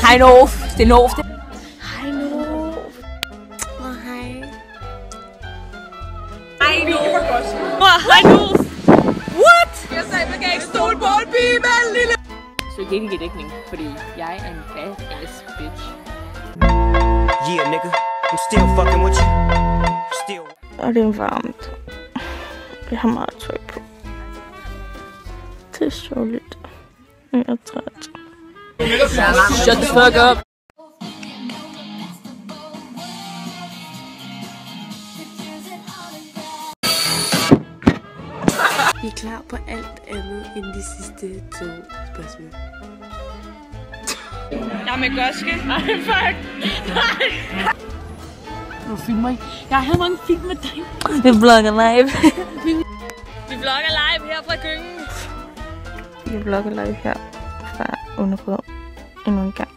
Hej Nov. Det er Nov. Hej Nov. Og hej. Hej Nov. Hej Nov. What? Jeg sagde, man kan ikke stole på en bibel, lille. Så igen ikke dækning, fordi jeg er en badass bitch. Yeah, nigga. I'm still fucking with you. Still. Og det er varmt. Jeg har meget tøj på. Det er sjovligt. Jeg er træt. Shut the fuck up. Vi er klar på alt andet end de sidste 2 spørgsmål. Jeg er med Goske. Ej, fuck. Du filmer ikke. Jeg har mange film med dig. Vi vlogger live. Vi vlogger live her fra Gyngen. Vi vlogger live her fra Underbrød endnu en gang.